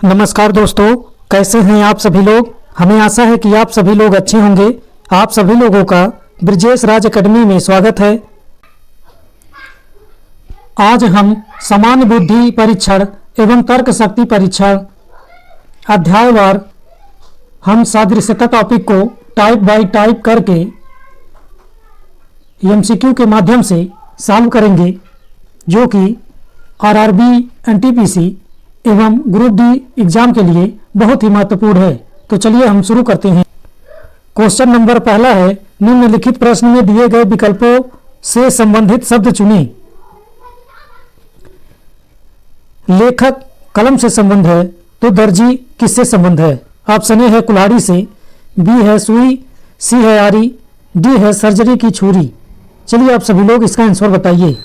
नमस्कार दोस्तों, कैसे हैं आप सभी लोग। हमें आशा है कि आप सभी लोग अच्छे होंगे। आप सभी लोगों का ब्रजेश राज एकेडमी में स्वागत है। आज हम सामान्य बुद्धि परीक्षण एवं तर्क शक्ति परीक्षण अध्यायवार हम सादृश्यता टॉपिक को टाइप बाय टाइप करके एमसीक्यू के माध्यम से सॉल्व करेंगे, जो कि आरआरबी, एनटीपीसी एवं ग्रुप डी एग्जाम के लिए बहुत ही महत्वपूर्ण है। तो चलिए हम शुरू करते हैं। क्वेश्चन नंबर पहला है, निम्नलिखित प्रश्न में दिए गए विकल्पों से संबंधित शब्द चुनें। लेखक कलम से संबंध है तो दर्जी किससे संबंध है। ऑप्शन ए है कुल्हाड़ी से, बी है सुई, सी है आरी, डी है सर्जरी की छुरी। चलिए आप सभी लोग इसका आंसर बताइए।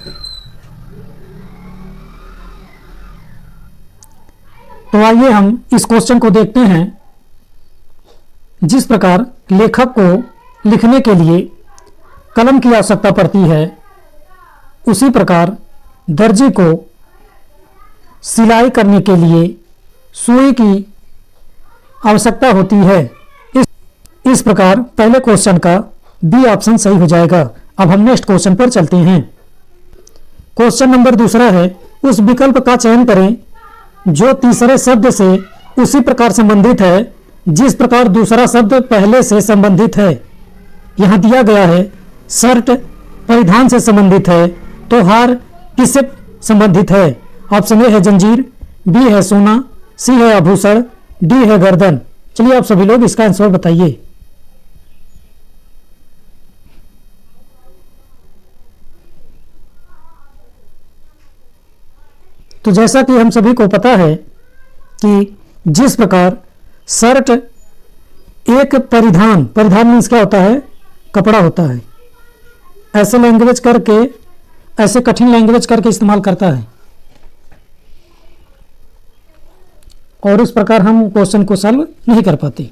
तो आइए हम इस क्वेश्चन को देखते हैं। जिस प्रकार लेखक को लिखने के लिए कलम की आवश्यकता पड़ती है, उसी प्रकार दर्जी को सिलाई करने के लिए सुई की आवश्यकता होती है। इस प्रकार पहले क्वेश्चन का बी ऑप्शन सही हो जाएगा। अब हम नेक्स्ट क्वेश्चन पर चलते हैं। क्वेश्चन नंबर दूसरा है, उस विकल्प का चयन करें जो तीसरे शब्द से उसी प्रकार संबंधित है जिस प्रकार दूसरा शब्द पहले से संबंधित है। यहां दिया गया है शर्ट परिधान से संबंधित है, तो हार किससे संबंधित है। ऑप्शन ए है जंजीर, बी है सोना, सी है आभूषण, डी है गर्दन। चलिए आप सभी लोग इसका आंसर बताइए। तो जैसा कि हम सभी को पता है कि जिस प्रकार शर्ट एक परिधान मीन्स क्या होता है, कपड़ा होता है। ऐसे लैंग्वेज करके, ऐसे कठिन लैंग्वेज करके इस्तेमाल करता है, और उस प्रकार हम क्वेश्चन को सॉल्व नहीं कर पाते।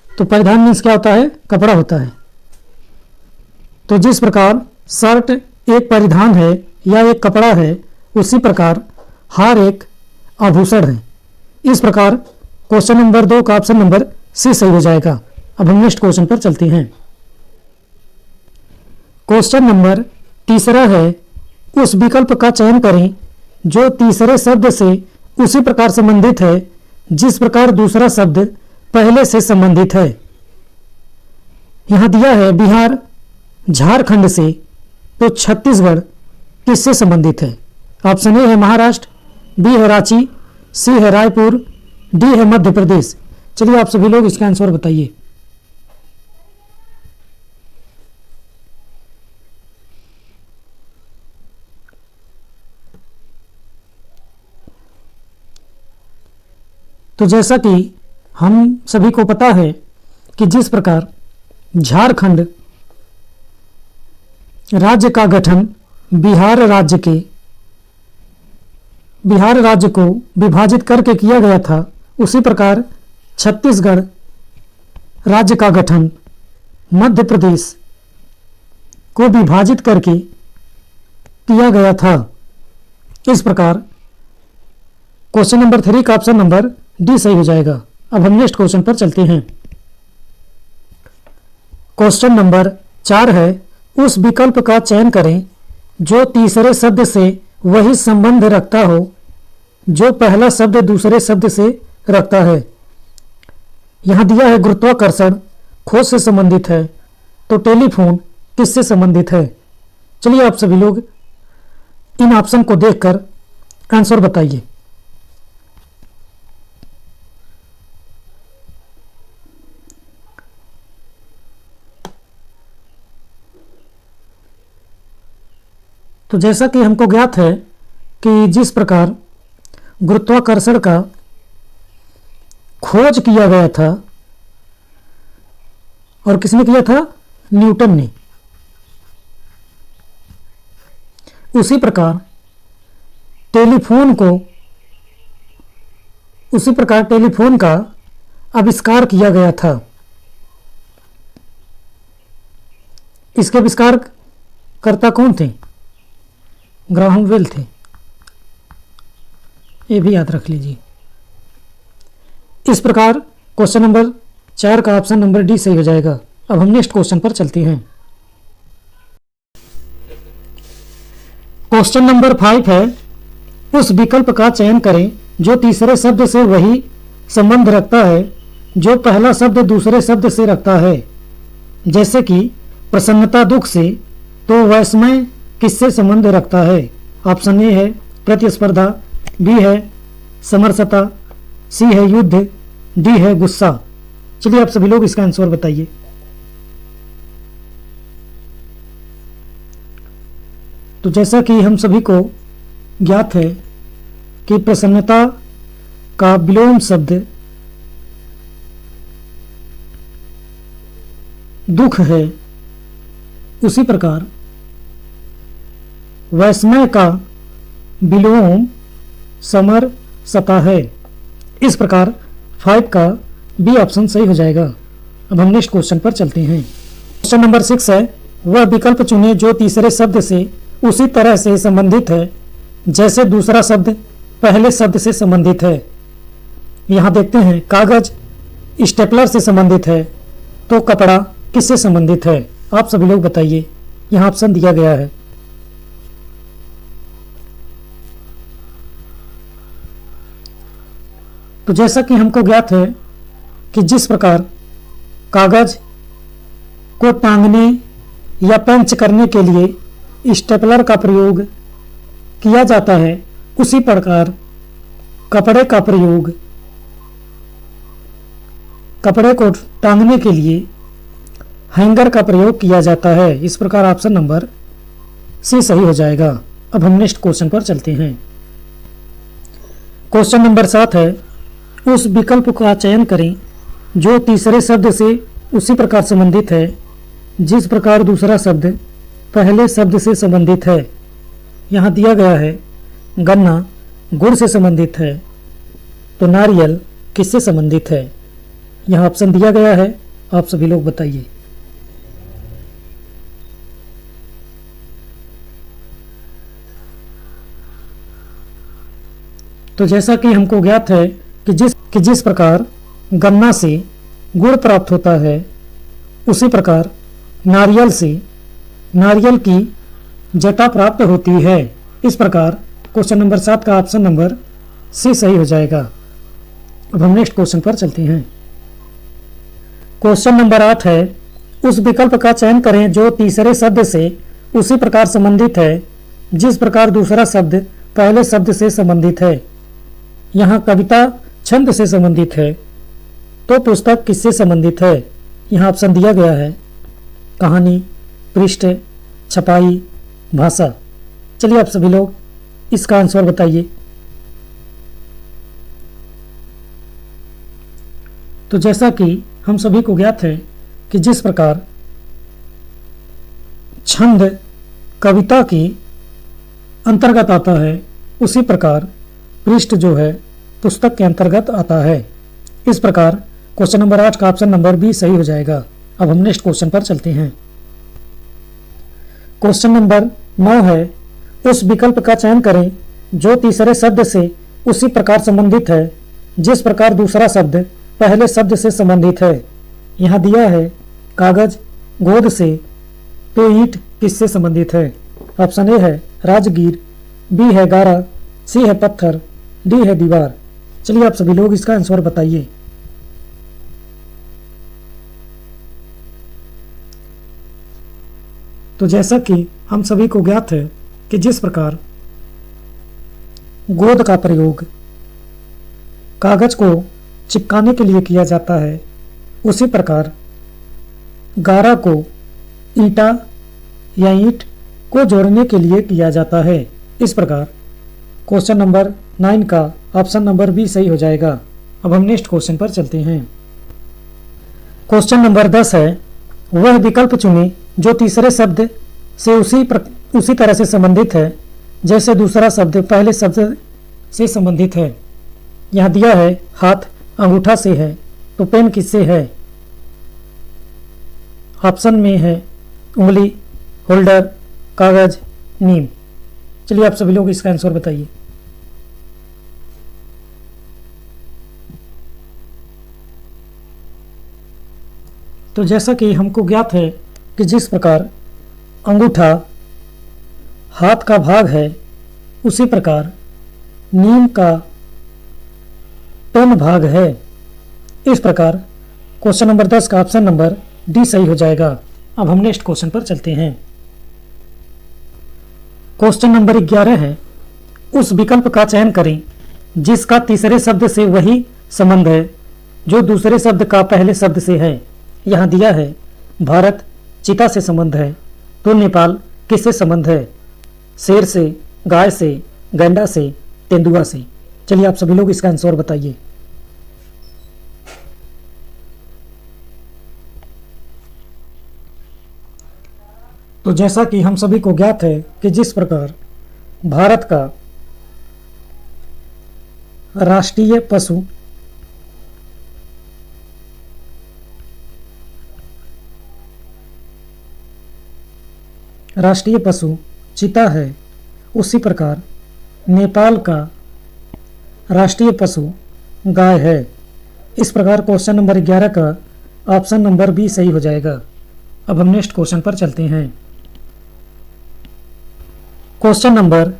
तो परिधान मीन्स क्या होता है, कपड़ा होता है। तो जिस प्रकार शर्ट एक परिधान है या एक कपड़ा है, उसी प्रकार हार एक आभूषण है। इस प्रकार क्वेश्चन नंबर 2 का ऑप्शन नंबर सी सही हो जाएगा। अब हम नेक्स्ट क्वेश्चन पर चलते हैं। क्वेश्चन नंबर तीसरा है, उस विकल्प का चयन करें जो तीसरे शब्द से उसी प्रकार संबंधित है जिस प्रकार दूसरा शब्द पहले से संबंधित है। यहां दिया है बिहार झारखंड से, तो छत्तीसगढ़ किससे संबंधित है। ऑप्शन ए है महाराष्ट्र, बी है रांची, सी है रायपुर, डी है मध्य प्रदेश। चलिए आप सभी लोग इसका आंसर बताइए। तो जैसा कि हम सभी को पता है कि जिस प्रकार झारखंड राज्य का गठन बिहार राज्य को विभाजित करके किया गया था, उसी प्रकार छत्तीसगढ़ राज्य का गठन मध्य प्रदेश को विभाजित करके किया गया था। इस प्रकार क्वेश्चन नंबर 3 का ऑप्शन नंबर डी सही हो जाएगा। अब हम नेक्स्ट क्वेश्चन पर चलते हैं। क्वेश्चन नंबर 4 है, उस विकल्प का चयन करें जो तीसरे शब्द से वही संबंध रखता हो जो पहला शब्द दूसरे शब्द से रखता है। यहां दिया है गुरुत्वाकर्षण खोज से संबंधित है, तो टेलीफोन किससे संबंधित है। चलिए आप सभी लोग इन ऑप्शन को देखकर आंसर बताइए। तो जैसा कि हमको ज्ञात है कि जिस प्रकार गुरुत्वाकर्षण का खोज किया गया था, और किसने किया था, न्यूटन ने, उसी प्रकार टेलीफोन का आविष्कार किया गया था। इसके आविष्कारकर्ता कौन थे, ग्राहम बेल थे। ये भी याद रख लीजिए। इस प्रकार क्वेश्चन नंबर 4 का ऑप्शन नंबर डी सही हो जाएगा। अब हम नेक्स्ट क्वेश्चन पर चलते हैं। क्वेश्चन नंबर 5 है, उस विकल्प का चयन करें जो तीसरे शब्द से वही संबंध रखता है जो पहला शब्द दूसरे शब्द से रखता है। जैसे कि प्रसन्नता दुख से, तो वैषम्य किससे संबंध रखता है? ऑप्शन ए है प्रतिस्पर्धा, बी है समरसता, सी है युद्ध, डी है गुस्सा। चलिए आप सभी लोग इसका आंसर बताइए। तो जैसा कि हम सभी को ज्ञात है कि प्रसन्नता का विलोम शब्द दुख है, उसी प्रकार वैषम्य का विलोम समरसता है। इस प्रकार 5 का बी ऑप्शन सही हो जाएगा। अब हम नेक्स्ट क्वेश्चन पर चलते हैं। क्वेश्चन नंबर 6 है, वह विकल्प चुने जो तीसरे शब्द से उसी तरह से संबंधित है जैसे दूसरा शब्द पहले शब्द से संबंधित है। यहाँ देखते हैं, कागज स्टेपलर से संबंधित है, तो कपड़ा किससे संबंधित है? आप सभी लोग बताइए। यहाँ ऑप्शन दिया गया है। तो जैसा कि हमको ज्ञात है कि जिस प्रकार कागज को टांगने या पंच करने के लिए स्टेपलर का प्रयोग किया जाता है, उसी प्रकार कपड़े का प्रयोग कपड़े को टांगने के लिए हैंगर का प्रयोग किया जाता है। इस प्रकार ऑप्शन नंबर सी सही हो जाएगा। अब हम नेक्स्ट क्वेश्चन पर चलते हैं। क्वेश्चन नंबर 7 है, उस विकल्प का चयन करें जो तीसरे शब्द से उसी प्रकार संबंधित है जिस प्रकार दूसरा शब्द पहले शब्द से संबंधित है। यहाँ दिया गया है, गन्ना गुड़ से संबंधित है, तो नारियल किससे संबंधित है? यहाँ ऑप्शन दिया गया है, आप सभी लोग बताइए। तो जैसा कि हमको ज्ञात है कि जिस प्रकार गन्ना से गुड़ प्राप्त होता है, उसी प्रकार नारियल से नारियल की जटा प्राप्त होती है। इस प्रकार क्वेश्चन नंबर 7 का ऑप्शन नंबर सी सही हो जाएगा। अब हम नेक्स्ट क्वेश्चन पर चलते हैं। क्वेश्चन नंबर 8 है, उस विकल्प का चयन करें जो तीसरे शब्द से उसी प्रकार संबंधित है जिस प्रकार दूसरा शब्द पहले शब्द से संबंधित है। यहाँ कविता छंद से संबंधित है, तो पुस्तक किससे संबंधित है? यहाँ ऑप्शन दिया गया है, कहानी, पृष्ठ, छपाई, भाषा। चलिए आप सभी लोग इसका आंसर बताइए। तो जैसा कि हम सभी को ज्ञात है कि जिस प्रकार छंद कविता की अंतर्गत आता है, उसी प्रकार पृष्ठ जो है पुस्तक के अंतर्गत आता है। इस प्रकार क्वेश्चन नंबर 8 का ऑप्शन नंबर बी सही हो जाएगा। अब हम नेक्स्ट क्वेश्चन पर चलते हैं। क्वेश्चन नंबर 9 है, उस विकल्प का चयन करें जो तीसरे शब्द से उसी प्रकार संबंधित है जिस प्रकार दूसरा शब्द पहले शब्द से संबंधित है। यहाँ दिया है, कागज गोद से, तो ईंट किससे संबंधित है? ऑप्शन ए है राजगीर, बी है गारा, सी है पत्थर, डी है दीवार। चलिए आप सभी लोग इसका आंसर बताइए। तो जैसा कि हम सभी को ज्ञात है कि जिस प्रकार गोद का प्रयोग कागज को चिपकाने के लिए किया जाता है, उसी प्रकार गारा को ईंटा या ईंट को जोड़ने के लिए किया जाता है। इस प्रकार क्वेश्चन नंबर 9 का ऑप्शन नंबर बी सही हो जाएगा। अब हम नेक्स्ट क्वेश्चन पर चलते हैं। क्वेश्चन नंबर 10 है, वह विकल्प चुनें जो तीसरे शब्द से उसी तरह से संबंधित है जैसे दूसरा शब्द पहले शब्द से संबंधित है। यहाँ दिया है, हाथ अंगूठा से है, तो पेन किससे है? ऑप्शन में है उंगली, होल्डर, कागज, नीम। चलिए आप सभी लोग इसका आंसर बताइए। तो जैसा कि हमको ज्ञात है कि जिस प्रकार अंगूठा हाथ का भाग है, उसी प्रकार नीम का पेन भाग है। इस प्रकार क्वेश्चन नंबर 10 का ऑप्शन नंबर डी सही हो जाएगा। अब हम नेक्स्ट क्वेश्चन पर चलते हैं। क्वेश्चन नंबर 11 है, उस विकल्प का चयन करें जिसका तीसरे शब्द से वही संबंध है जो दूसरे शब्द का पहले शब्द से है। यहाँ दिया है भारत चीता से संबंध है, तो नेपाल किससे संबंध है? शेर से, गाय से, गैंडा से, तेंदुआ से। चलिए आप सभी लोग इसका आंसर बताइए। तो जैसा कि हम सभी को ज्ञात है कि जिस प्रकार भारत का राष्ट्रीय पशु चीता है, उसी प्रकार नेपाल का राष्ट्रीय पशु गाय है। इस प्रकार क्वेश्चन नंबर 11 का ऑप्शन नंबर बी सही हो जाएगा। अब हम नेक्स्ट क्वेश्चन पर चलते हैं। क्वेश्चन नंबर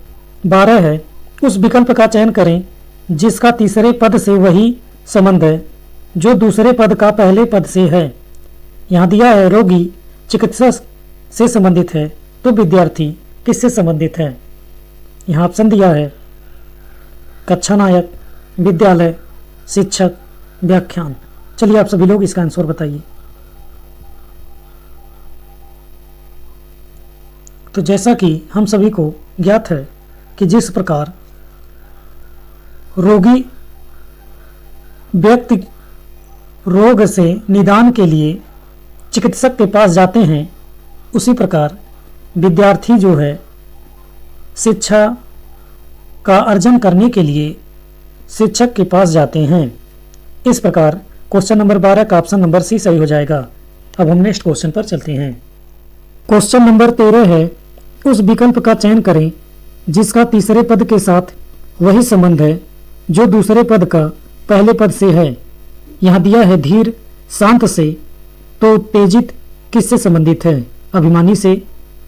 12 है, उस विकल्प का चयन करें जिसका तीसरे पद से वही संबंध है जो दूसरे पद का पहले पद से है। यहाँ दिया है रोगी चिकित्सक से संबंधित है, तो विद्यार्थी किससे संबंधित है? यहाँ ऑप्शन दिया है कक्षा नायक, विद्यालय, शिक्षक, व्याख्यान। चलिए आप सभी लोग इसका आंसर बताइए। तो जैसा कि हम सभी को ज्ञात है कि जिस प्रकार रोगी व्यक्ति रोग से निदान के लिए चिकित्सक के पास जाते हैं, उसी प्रकार विद्यार्थी जो है शिक्षा का अर्जन करने के लिए शिक्षक के पास जाते हैं। इस प्रकार क्वेश्चन नंबर 12 का ऑप्शन नंबर सी सही हो जाएगा। अब हम नेक्स्ट क्वेश्चन पर चलते हैं। क्वेश्चन नंबर 13 है, उस विकल्प का चयन करें जिसका तीसरे पद के साथ वही संबंध है जो दूसरे पद का पहले पद से है। यहाँ दिया है धीर शांत से, तो उत्तेजित किससे संबंधित है? अभिमानी से,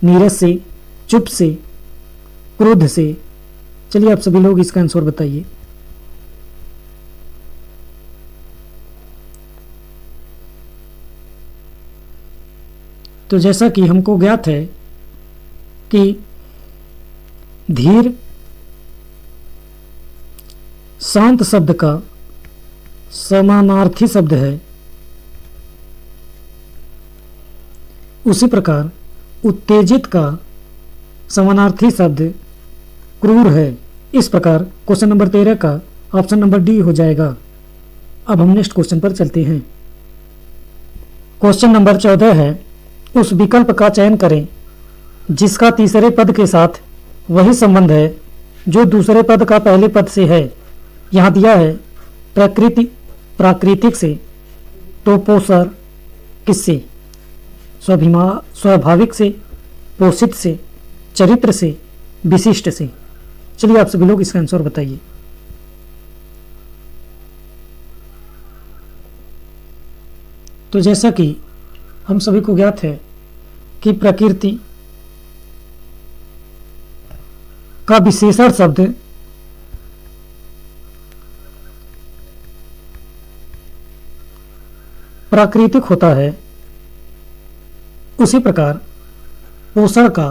नीरस से, चुप से, क्रोध से। चलिए आप सभी लोग इसका आंसर बताइए। तो जैसा कि हमको ज्ञात है कि धीर शांत शब्द का समानार्थी शब्द है, उसी प्रकार उत्तेजित का समानार्थी शब्द क्रूर है। इस प्रकार क्वेश्चन नंबर 13 का ऑप्शन नंबर डी हो जाएगा। अब हम नेक्स्ट क्वेश्चन पर चलते हैं। क्वेश्चन नंबर 14 है, उस विकल्प का चयन करें जिसका तीसरे पद के साथ वही संबंध है जो दूसरे पद का पहले पद से है। यहाँ दिया है प्राकृतिक से, तो पोषण किससे? स्वाभाविक से, पोषित से, चरित्र से, विशिष्ट से। चलिए आप सभी लोग इसका आंसर बताइए। तो जैसा कि हम सभी को ज्ञात है कि प्रकृति का विशेषण शब्द प्राकृतिक होता है, उसी प्रकार पोषण का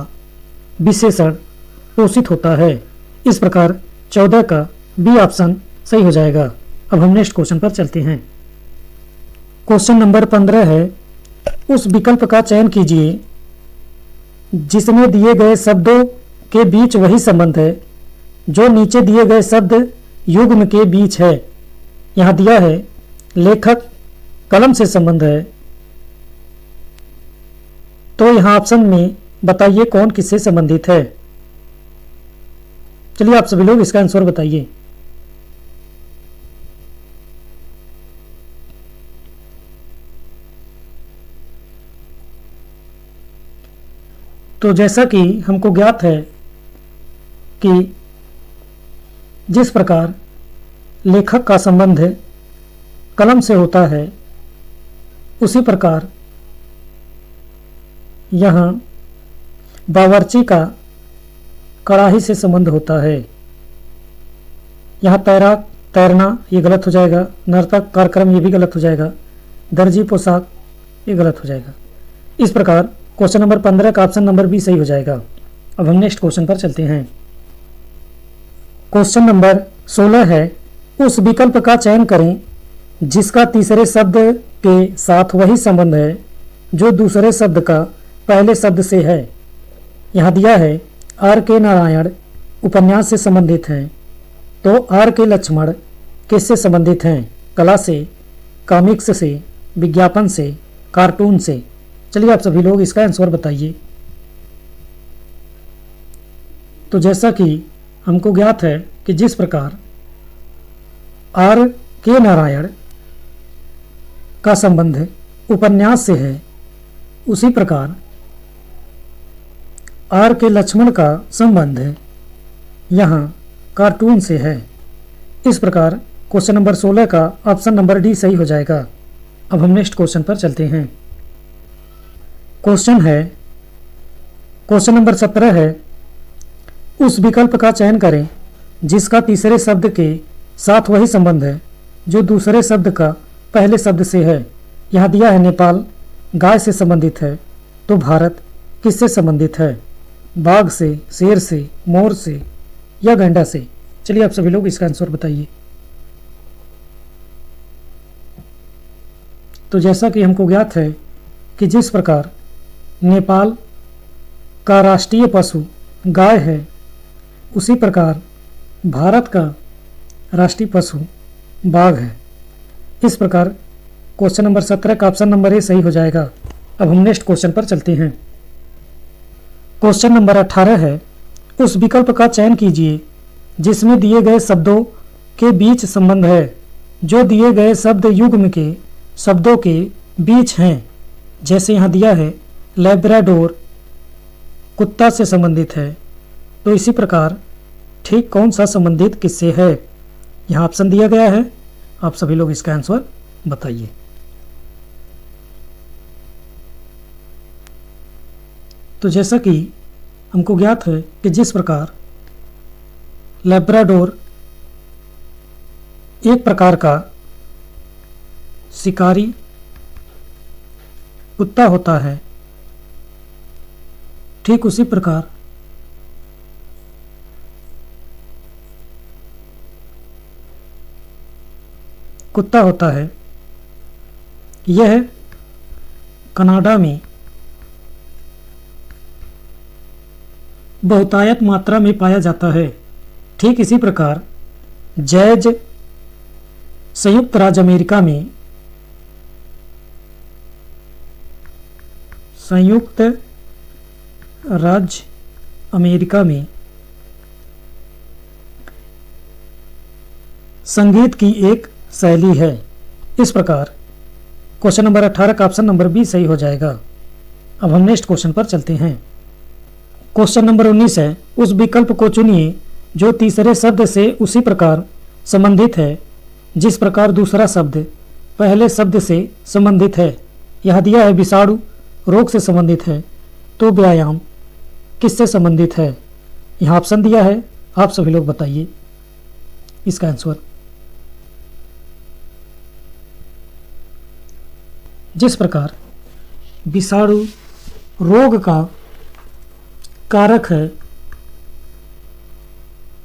विशेषण पोषित होता है। इस प्रकार 14 का बी ऑप्शन सही हो जाएगा। अब हम नेक्स्ट क्वेश्चन पर चलते हैं। क्वेश्चन नंबर 15 है, उस विकल्प का चयन कीजिए जिसमें दिए गए शब्दों के बीच वही संबंध है जो नीचे दिए गए शब्द युग्म के बीच है। यहाँ दिया है लेखक कलम से संबंध है, तो यहाँ ऑप्शन में बताइए कौन किससे संबंधित है। चलिए आप सभी लोग इसका आंसर बताइए। तो जैसा कि हमको ज्ञात है कि जिस प्रकार लेखक का संबंध कलम से होता है, उसी प्रकार यहाँ बावर्ची का कड़ाही से संबंध होता है। यहाँ तैराक तैरना ये गलत हो जाएगा, नर्तक कार्यक्रम ये भी गलत हो जाएगा, दर्जी पोशाक ये गलत हो जाएगा। इस प्रकार क्वेश्चन नंबर 15 का ऑप्शन नंबर बी सही हो जाएगा। अब हम नेक्स्ट क्वेश्चन पर चलते हैं। क्वेश्चन नंबर 16 है, उस विकल्प का चयन करें जिसका तीसरे शब्द के साथ वही संबंध है जो दूसरे शब्द का पहले शब्द से है। यहाँ दिया है आर के नारायण उपन्यास से संबंधित हैं, तो आर के लक्ष्मण किससे संबंधित हैं? कला से, कॉमिक्स से, विज्ञापन से, कार्टून से। चलिए आप सभी लोग इसका आंसर बताइए। तो जैसा कि हमको ज्ञात है कि जिस प्रकार आर के नारायण का संबंध उपन्यास से है, उसी प्रकार आर के लक्ष्मण का संबंध यहाँ कार्टून से है। इस प्रकार क्वेश्चन नंबर 16 का ऑप्शन नंबर डी सही हो जाएगा। अब हम नेक्स्ट क्वेश्चन पर चलते हैं। क्वेश्चन नंबर 17 है, उस विकल्प का चयन करें जिसका तीसरे शब्द के साथ वही संबंध है जो दूसरे शब्द का पहले शब्द से है। यहाँ दिया है नेपाल गाय से संबंधित है, तो भारत किससे संबंधित है? बाघ से, शेर से, मोर से या गैंडा से? चलिए आप सभी लोग इसका आंसर बताइए। तो जैसा कि हमको ज्ञात है कि जिस प्रकार नेपाल का राष्ट्रीय पशु गाय है, उसी प्रकार भारत का राष्ट्रीय पशु बाघ है। इस प्रकार क्वेश्चन नंबर 17 का ऑप्शन नंबर ए सही हो जाएगा। अब हम नेक्स्ट क्वेश्चन पर चलते हैं। क्वेश्चन नंबर 18 है, उस विकल्प का चयन कीजिए जिसमें दिए गए शब्दों के बीच संबंध है जो दिए गए शब्द युग्म के शब्दों के बीच हैं। जैसे यहाँ दिया है लैब्राडोर कुत्ता से संबंधित है, तो इसी प्रकार ठीक कौन सा संबंधित किससे है? यहाँ ऑप्शन दिया गया है, आप सभी लोग इसका आंसर बताइए। तो जैसा कि हमको ज्ञात है कि जिस प्रकार लैब्राडोर एक प्रकार का शिकारी कुत्ता होता है, ठीक उसी प्रकार कुत्ता होता है। यह कनाडा में बहुतायत मात्रा में पाया जाता है। ठीक इसी प्रकार जैज संयुक्त राज्य अमेरिका में संगीत की एक शैली है। इस प्रकार क्वेश्चन नंबर 18 का ऑप्शन नंबर बी सही हो जाएगा। अब हम नेक्स्ट क्वेश्चन पर चलते हैं। क्वेश्चन नंबर 19 है, उस विकल्प को चुनिए जो तीसरे शब्द से उसी प्रकार संबंधित है जिस प्रकार दूसरा शब्द पहले शब्द से संबंधित है। यह दिया है विषाणु रोग से संबंधित है, तो व्यायाम किससे संबंधित है? यहाँ ऑप्शन दिया है, आप सभी लोग बताइए इसका आंसर। जिस प्रकार विषाणु रोग का कारक है,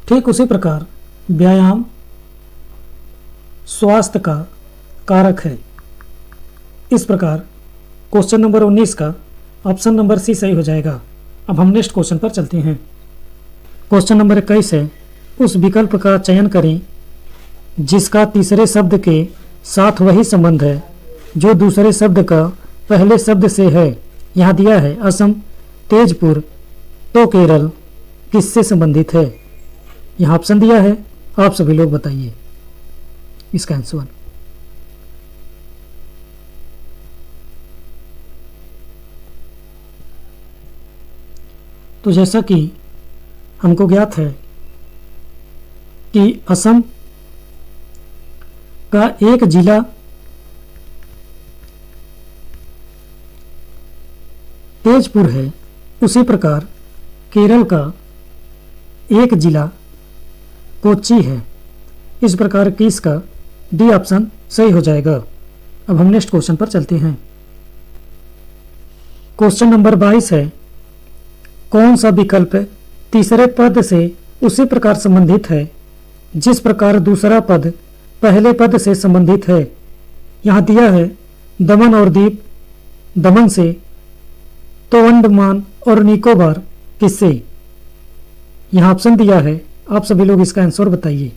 ठीक उसी प्रकार व्यायाम स्वास्थ्य का कारक है। इस प्रकार क्वेश्चन नंबर 19 का ऑप्शन नंबर सी सही हो जाएगा। अब हम नेक्स्ट क्वेश्चन पर चलते हैं। क्वेश्चन नंबर 21 है, उस विकल्प का चयन करें जिसका तीसरे शब्द के साथ वही संबंध है जो दूसरे शब्द का पहले शब्द से है। यहाँ दिया है असम तेजपुर, तो केरल किससे संबंधित है? यहाँ ऑप्शन दिया है, आप सभी लोग बताइए इसका आंसर। तो जैसा कि हमको ज्ञात है कि असम का एक जिला तेजपुर है, उसी प्रकार केरल का एक जिला कोच्चि है। इस प्रकार की इसका डी ऑप्शन सही हो जाएगा। अब हम नेक्स्ट क्वेश्चन पर चलते हैं। क्वेश्चन नंबर 22 है, कौन सा विकल्प तीसरे पद से उसी प्रकार संबंधित है जिस प्रकार दूसरा पद पहले पद से संबंधित है। यहाँ दिया है दमन और दीव दमन से, तो अंडमान और निकोबार किससे। यहाँ ऑप्शन दिया है, आप सभी लोग इसका आंसर बताइए।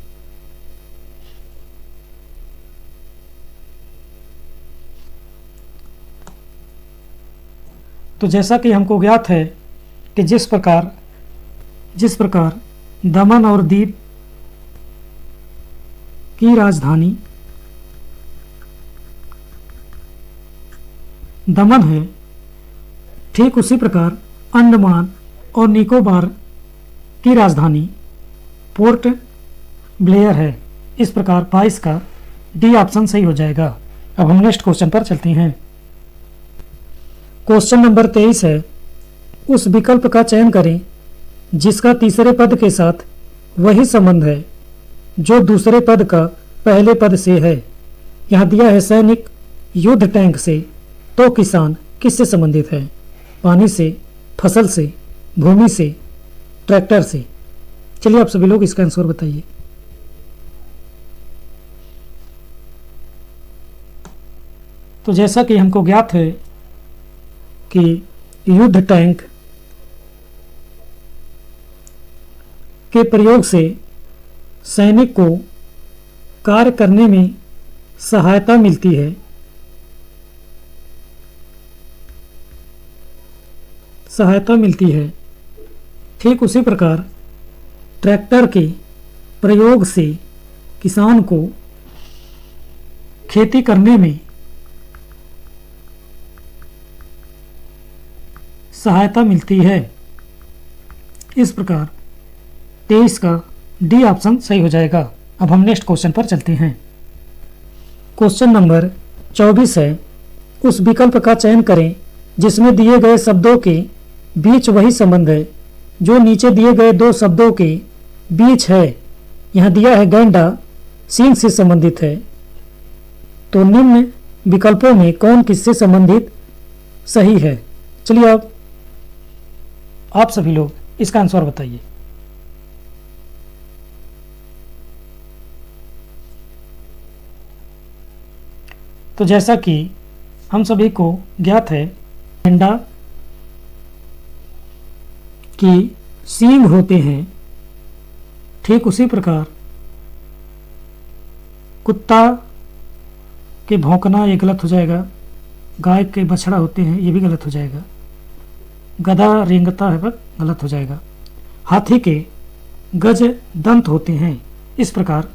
तो जैसा कि हमको ज्ञात है कि जिस प्रकार दमन और दीव की राजधानी दमन है, ठीक उसी प्रकार अंडमान और निकोबार की राजधानी पोर्ट ब्लेयर है। इस प्रकार 22 का डी ऑप्शन सही हो जाएगा। अब हम नेक्स्ट क्वेश्चन पर चलते हैं। क्वेश्चन नंबर 23 है, उस विकल्प का चयन करें जिसका तीसरे पद के साथ वही संबंध है जो दूसरे पद का पहले पद से है। यहाँ दिया है सैनिक युद्ध टैंक से, तो किसान किससे संबंधित है। पानी से, फसल से, भूमि से, ट्रैक्टर से। चलिए आप सभी लोग इसका आंसर बताइए। तो जैसा कि हमको ज्ञात है कि युद्ध टैंक के प्रयोग से सैनिक को कार्य करने में सहायता मिलती है। ठीक उसी प्रकार ट्रैक्टर के प्रयोग से किसान को खेती करने में सहायता मिलती है। इस प्रकार 23 का डी ऑप्शन सही हो जाएगा। अब हम नेक्स्ट क्वेश्चन पर चलते हैं। क्वेश्चन नंबर 24 है, उस विकल्प का चयन करें जिसमें दिए गए शब्दों के बीच वही संबंध है जो नीचे दिए गए दो शब्दों के बीच है। यहाँ दिया है गैंडा सिंह से संबंधित है, तो निम्न विकल्पों में कौन किससे संबंधित सही है। चलिए अब आप सभी लोग इसका आंसर बताइए। तो जैसा कि हम सभी को ज्ञात है, गैंडा की सींग होते हैं, ठीक उसी प्रकार कुत्ता के भौंकना ये गलत हो जाएगा, गाय के बछड़ा होते हैं ये भी गलत हो जाएगा, गधा रेंगता है पर गलत हो जाएगा, हाथी के गज दंत होते हैं। इस प्रकार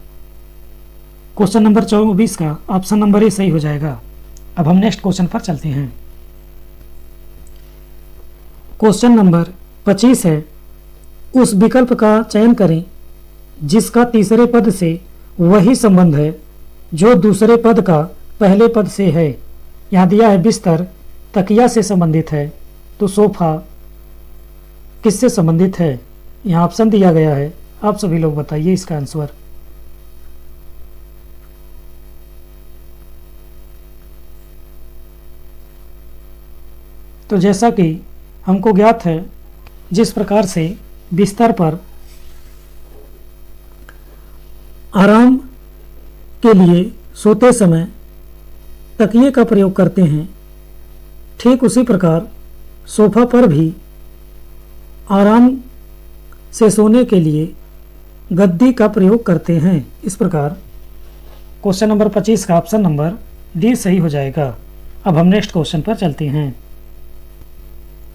क्वेश्चन नंबर 24 का ऑप्शन नंबर ए सही हो जाएगा। अब हम नेक्स्ट क्वेश्चन पर चलते हैं। क्वेश्चन नंबर 25 है, उस विकल्प का चयन करें जिसका तीसरे पद से वही संबंध है जो दूसरे पद का पहले पद से है। यहाँ दिया है बिस्तर तकिया से संबंधित है, तो सोफा किससे संबंधित है। यहाँ ऑप्शन दिया गया है, आप सभी लोग बताइए इसका आंसर। तो जैसा कि हमको ज्ञात है, जिस प्रकार से बिस्तर पर आराम के लिए सोते समय तकिए का प्रयोग करते हैं, ठीक उसी प्रकार सोफा पर भी आराम से सोने के लिए गद्दी का प्रयोग करते हैं। इस प्रकार क्वेश्चन नंबर 25 का ऑप्शन नंबर डी सही हो जाएगा। अब हम नेक्स्ट क्वेश्चन पर चलते हैं।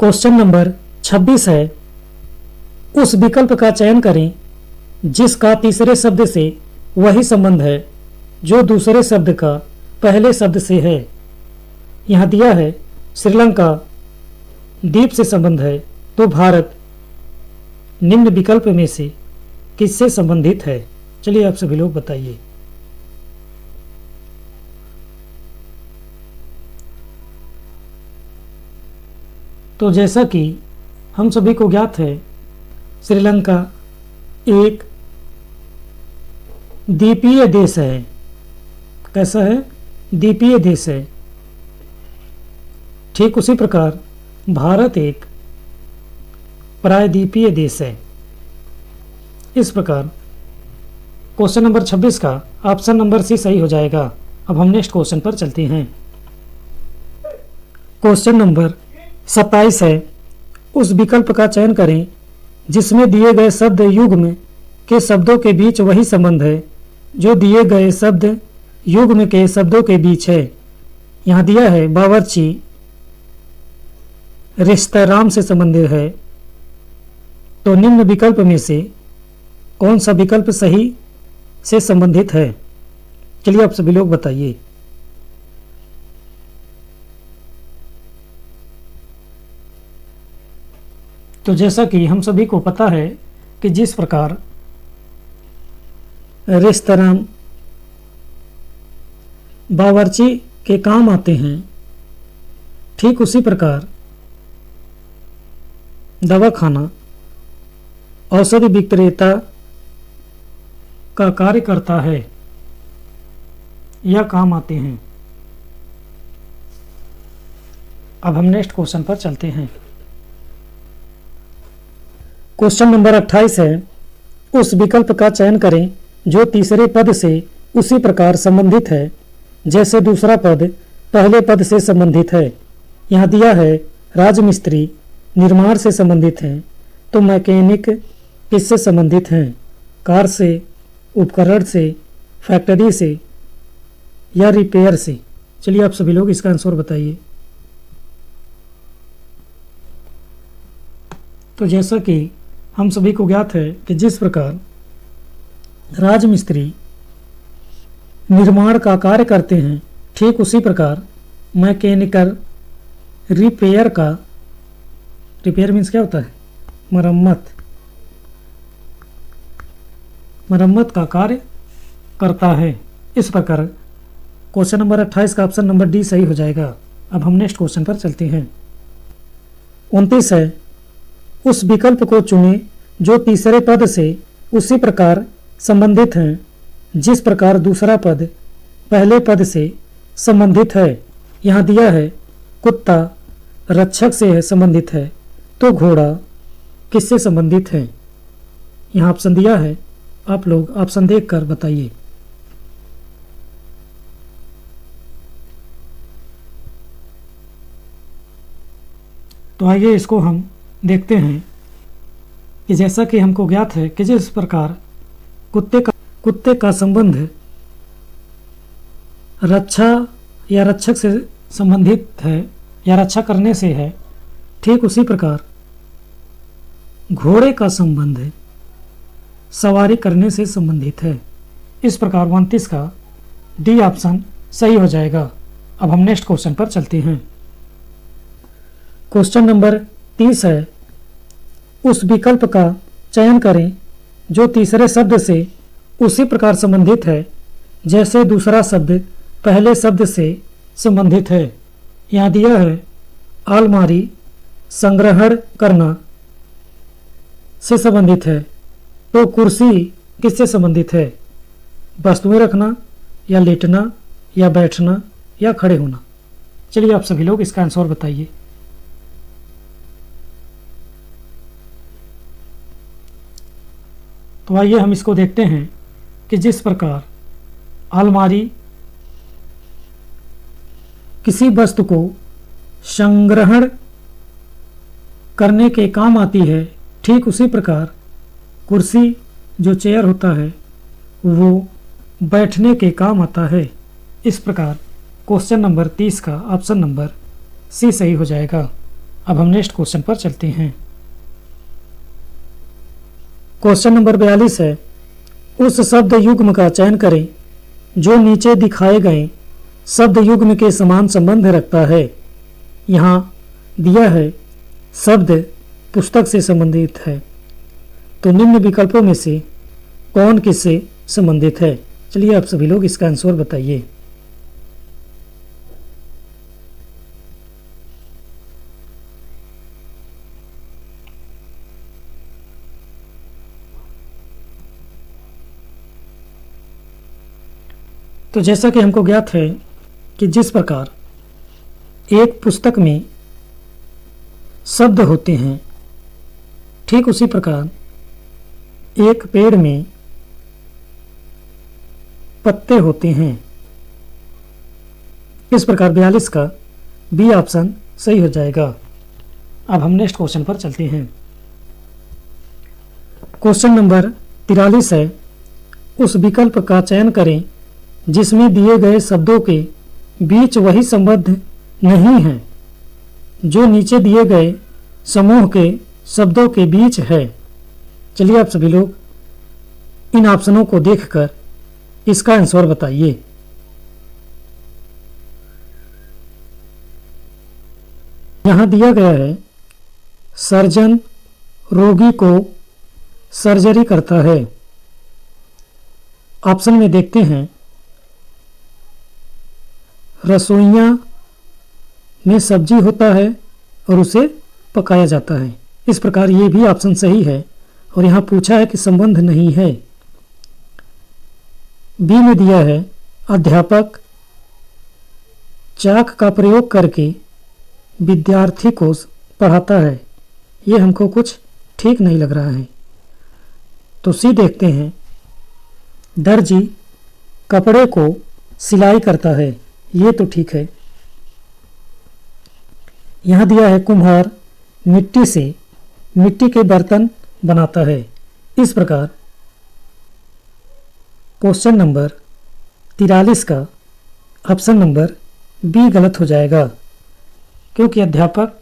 क्वेश्चन नंबर 26 है, उस विकल्प का चयन करें जिसका तीसरे शब्द से वही संबंध है जो दूसरे शब्द का पहले शब्द से है। यहाँ दिया है श्रीलंका द्वीप से संबंध है, तो भारत निम्न विकल्प में से किससे संबंधित है। चलिए आप सभी लोग बताइए। तो जैसा कि हम सभी को ज्ञात है, श्रीलंका एक द्वीपीय देश है। कैसा है? द्वीपीय देश है। ठीक उसी प्रकार भारत एक प्रायद्वीपीय देश है। इस प्रकार क्वेश्चन नंबर 26 का ऑप्शन नंबर सी सही हो जाएगा। अब हम नेक्स्ट क्वेश्चन पर चलते हैं। क्वेश्चन नंबर 27 है, उस विकल्प का चयन करें जिसमें दिए गए शब्द युग्म के शब्दों के बीच वही संबंध है जो दिए गए शब्द युग्म के शब्दों के बीच है। यहाँ दिया है बावर्ची रेस्तरां से संबंधित है। तो निम्न विकल्प में से कौन सा विकल्प सही से संबंधित है? चलिए आप सभी लोग बताइए। तो जैसा कि हम सभी को पता है कि जिस प्रकार रेस्तरां बावर्ची के काम आते हैं, ठीक उसी प्रकार दवाखाना औषधि विक्रेता का कार्य करता है या काम आते हैं। अब हम नेक्स्ट क्वेश्चन पर चलते हैं। क्वेश्चन नंबर 28 है, उस विकल्प का चयन करें जो तीसरे पद से उसी प्रकार संबंधित है जैसे दूसरा पद पहले पद से संबंधित है। यहाँ दिया है राजमिस्त्री निर्माण से संबंधित हैं। तो मैकेनिक किससे संबंधित हैं? कार से, उपकरण से, फैक्ट्री से या रिपेयर से? चलिए आप सभी लोग इसका आंसर बताइए। तो जैसा कि हम सभी को ज्ञात है कि जिस प्रकार राजमिस्त्री निर्माण का कार्य करते हैं, ठीक उसी प्रकार मैकेनिकल रिपेयर का, रिपेयर मीन्स क्या होता है? मरम्मत का कार्य करता है। इस प्रकार क्वेश्चन नंबर 28 का ऑप्शन नंबर डी सही हो जाएगा। अब हम नेक्स्ट क्वेश्चन पर चलते हैं। 29 है, उस विकल्प को चुनें जो तीसरे पद से उसी प्रकार संबंधित हैं जिस प्रकार दूसरा पद पहले पद से संबंधित है। यहाँ दिया है कुत्ता रक्षक से संबंधित है। तो घोड़ा किससे संबंधित है? यहाँ ऑप्शन दिया है, आप लोग ऑप्शन देखकर बताइए। तो आइए इसको हम देखते हैं कि जैसा कि हमको ज्ञात है कि जिस प्रकार कुत्ते का संबंध रक्षा या रक्षक से संबंधित है या रक्षा करने से है, ठीक उसी प्रकार घोड़े का संबंध सवारी करने से संबंधित है। इस प्रकार 29 का डी ऑप्शन सही हो जाएगा। अब हम नेक्स्ट क्वेश्चन पर चलते हैं। क्वेश्चन नंबर 30 है, उस विकल्प का चयन करें जो तीसरे शब्द से उसी प्रकार संबंधित है जैसे दूसरा शब्द पहले शब्द से संबंधित है। यहाँ दिया है अलमारी संग्रहण करना से संबंधित है। तो कुर्सी किससे संबंधित है? वस्तुएं रखना या लेटना या बैठना या खड़े होना? चलिए आप सभी लोग इसका आंसर बताइए। तो आइए हम इसको देखते हैं कि जिस प्रकार अलमारी किसी वस्तु को संग्रहण करने के काम आती है, ठीक उसी प्रकार कुर्सी जो चेयर होता है वो बैठने के काम आता है। इस प्रकार क्वेश्चन नंबर 30 का ऑप्शन नंबर सी सही हो जाएगा। अब हम नेक्स्ट क्वेश्चन पर चलते हैं। क्वेश्चन नंबर 42 है, उस शब्द युग्म का चयन करें जो नीचे दिखाए गए शब्द युग्म के समान संबंध रखता है। यहाँ दिया है शब्द पुस्तक से संबंधित है। तो निम्न विकल्पों में से कौन किससे संबंधित है? चलिए आप सभी लोग इसका आंसर बताइए। तो जैसा कि हमको ज्ञात है कि जिस प्रकार एक पुस्तक में शब्द होते हैं, ठीक उसी प्रकार एक पेड़ में पत्ते होते हैं। इस प्रकार 42 का बी ऑप्शन सही हो जाएगा। अब हम नेक्स्ट क्वेश्चन पर चलते हैं। क्वेश्चन नंबर 43 है, उस विकल्प का चयन करें जिसमें दिए गए शब्दों के बीच वही संबंध नहीं है जो नीचे दिए गए समूह के शब्दों के बीच है। चलिए आप सभी लोग इन ऑप्शनों को देखकर इसका आंसर बताइए। यहां दिया गया है सर्जन रोगी को सर्जरी करता है। ऑप्शन में देखते हैं रसोइयां में सब्जी होता है और उसे पकाया जाता है। इस प्रकार ये भी ऑप्शन सही है और यहाँ पूछा है कि संबंध नहीं है। बी में दिया है अध्यापक चाक का प्रयोग करके विद्यार्थी को पढ़ाता है। ये हमको कुछ ठीक नहीं लग रहा है। तो सी देखते हैं दर्जी कपड़े को सिलाई करता है। ये तो ठीक है। यहाँ दिया है कुम्हार मिट्टी से मिट्टी के बर्तन बनाता है। इस प्रकार क्वेश्चन नंबर 43 का ऑप्शन नंबर बी गलत हो जाएगा, क्योंकि अध्यापक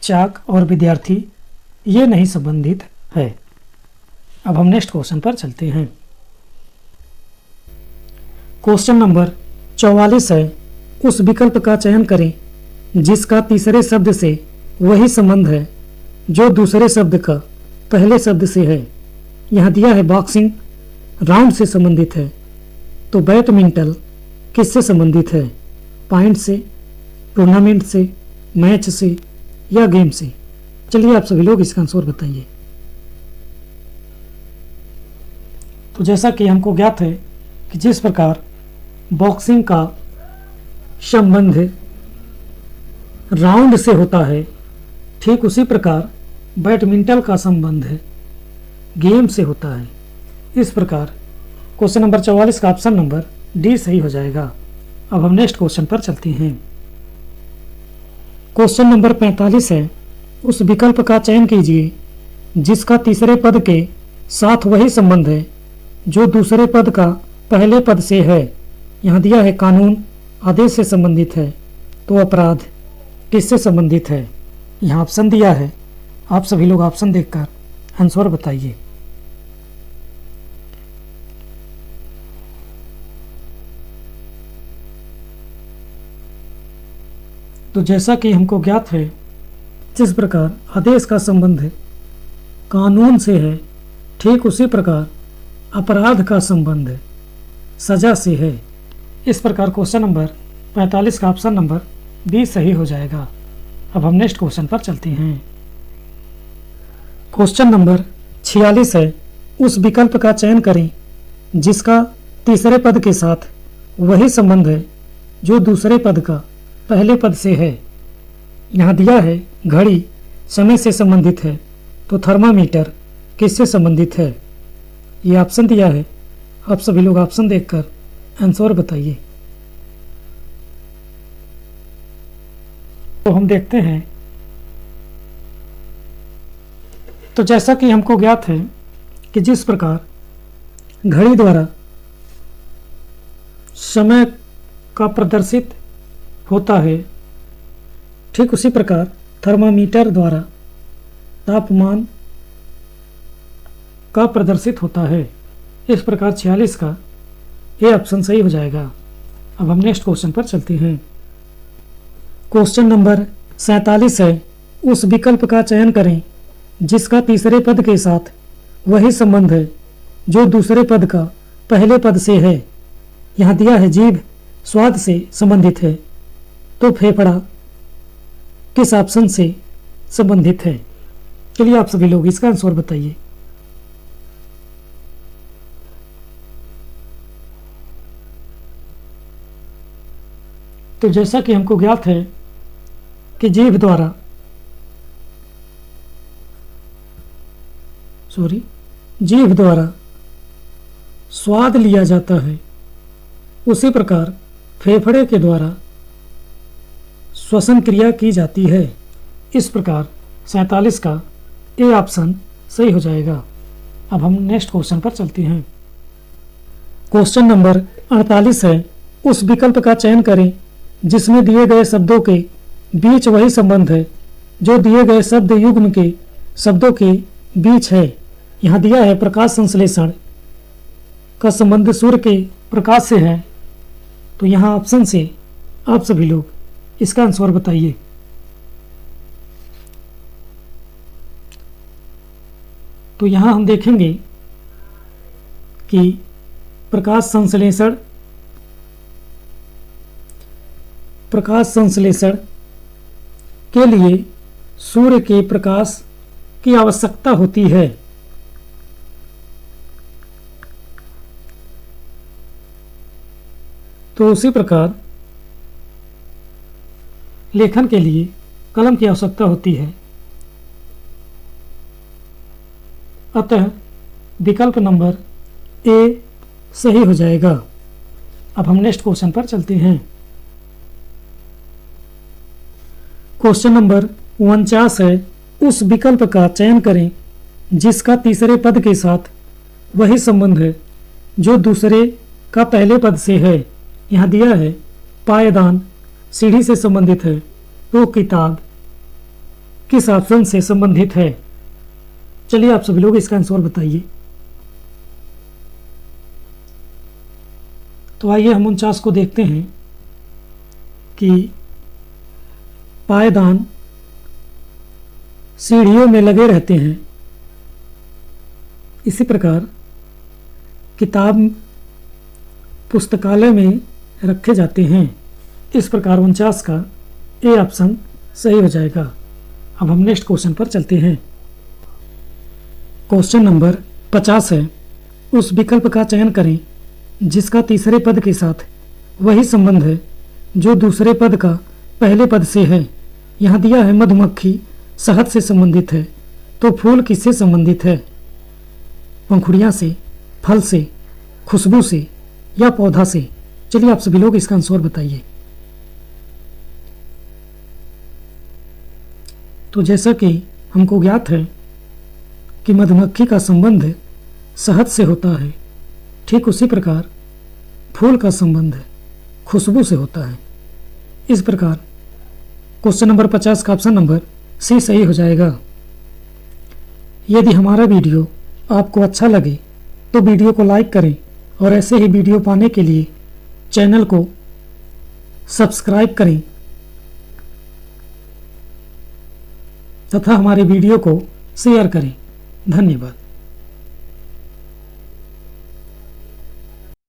चाक और विद्यार्थी ये नहीं संबंधित है। अब हम नेक्स्ट क्वेश्चन पर चलते हैं। क्वेश्चन नंबर 44 है, उस विकल्प का चयन करें जिसका तीसरे शब्द से वही संबंध है जो दूसरे शब्द का पहले शब्द से है। यहाँ दिया है बॉक्सिंग राउंड से संबंधित है, तो बैडमिंटन किससे संबंधित है? पॉइंट से, टूर्नामेंट से, मैच से या गेम से? चलिए आप सभी लोग इसका आंसर बताइए। तो जैसा कि हमको ज्ञात है कि जिस प्रकार बॉक्सिंग का संबंध राउंड से होता है, ठीक उसी प्रकार बैडमिंटन का संबंध गेम से होता है। इस प्रकार क्वेश्चन नंबर 44 का ऑप्शन नंबर डी सही हो जाएगा। अब हम नेक्स्ट क्वेश्चन पर चलते हैं। क्वेश्चन नंबर 45 है, उस विकल्प का चयन कीजिए जिसका तीसरे पद के साथ वही संबंध है जो दूसरे पद का पहले पद से है। यहाँ दिया है कानून आदेश से संबंधित है, तो अपराध किससे संबंधित है? यहाँ ऑप्शन दिया है, आप सभी लोग ऑप्शन देखकर आंसर बताइए। तो जैसा कि हमको ज्ञात है, जिस प्रकार आदेश का संबंध कानून से है, ठीक उसी प्रकार अपराध का संबंध सजा से है। इस प्रकार क्वेश्चन नंबर 45 का ऑप्शन नंबर बी सही हो जाएगा। अब हम नेक्स्ट क्वेश्चन पर चलते हैं। क्वेश्चन नंबर 46 है, उस विकल्प का चयन करें जिसका तीसरे पद के साथ वही संबंध है जो दूसरे पद का पहले पद से है। यहाँ दिया है घड़ी समय से संबंधित है, तो थर्मामीटर किससे संबंधित है? ये ऑप्शन दिया है, आप सभी लोग ऑप्शन देखकर आंसर बताइए। तो हम देखते हैं। तो जैसा कि हमको ज्ञात है कि जिस प्रकार घड़ी द्वारा समय का प्रदर्शित होता है, ठीक उसी प्रकार थर्मामीटर द्वारा तापमान का प्रदर्शित होता है। इस प्रकार 46 का ये ऑप्शन सही हो जाएगा। अब हम नेक्स्ट क्वेश्चन पर चलते हैं। क्वेश्चन नंबर 47 है, उस विकल्प का चयन करें जिसका तीसरे पद के साथ वही संबंध है जो दूसरे पद का पहले पद से है। यहाँ दिया है जीभ स्वाद से संबंधित है, तो फेफड़ा किस ऑप्शन से संबंधित है? चलिए आप सभी लोग इसका आंसर बताइए। तो जैसा कि हमको ज्ञात है कि जीभ द्वारा स्वाद लिया जाता है, उसी प्रकार फेफड़े के द्वारा श्वसन क्रिया की जाती है। इस प्रकार 47 का ए ऑप्शन सही हो जाएगा। अब हम नेक्स्ट क्वेश्चन पर चलते हैं। क्वेश्चन नंबर 48 है, उस विकल्प का चयन करें जिसमें दिए गए शब्दों के बीच वही संबंध है जो दिए गए शब्द युग्म के शब्दों के बीच है। यहाँ दिया है प्रकाश संश्लेषण का संबंध सूर्य के प्रकाश से है, तो यहाँ ऑप्शन से आप सभी लोग इसका आंसर बताइए। तो यहाँ हम देखेंगे कि प्रकाश संश्लेषण के लिए सूर्य के प्रकाश की आवश्यकता होती है। तो उसी प्रकार लेखन के लिए कलम की आवश्यकता होती है। अतः विकल्प नंबर ए सही हो जाएगा। अब हम नेक्स्ट क्वेश्चन पर चलते हैं। क्वेश्चन नंबर 49 है, उस विकल्प का चयन करें जिसका तीसरे पद के साथ वही संबंध है जो दूसरे का पहले पद से है। यहाँ दिया है पायदान सीढ़ी से संबंधित है, तो किताब किस ऑप्शन से संबंधित है? चलिए आप सभी लोग इसका आंसर बताइए। तो आइए हम 49 को देखते हैं कि पायदान सीढ़ियों में लगे रहते हैं, इसी प्रकार किताब पुस्तकालय में रखे जाते हैं। इस प्रकार 49 का ए ऑप्शन सही हो जाएगा। अब हम नेक्स्ट क्वेश्चन पर चलते हैं। क्वेश्चन नंबर 50 है, उस विकल्प का चयन करें जिसका तीसरे पद के साथ वही संबंध है जो दूसरे पद का पहले पद से है। यहाँ दिया है मधुमक्खी शहद से संबंधित है, तो फूल किससे संबंधित है? पंखुड़ियाँ से, फल से, खुशबू से या पौधा से? चलिए आप सभी लोग इसका आंसर बताइए। तो जैसा कि हमको ज्ञात है कि मधुमक्खी का संबंध शहद से होता है, ठीक उसी प्रकार फूल का संबंध खुशबू से होता है। इस प्रकार क्वेश्चन नंबर 50 का ऑप्शन नंबर सी सही हो जाएगा। यदि हमारा वीडियो आपको अच्छा लगे तो वीडियो को लाइक करें और ऐसे ही वीडियो पाने के लिए चैनल को सब्सक्राइब करें तथा हमारे वीडियो को शेयर करें। धन्यवाद।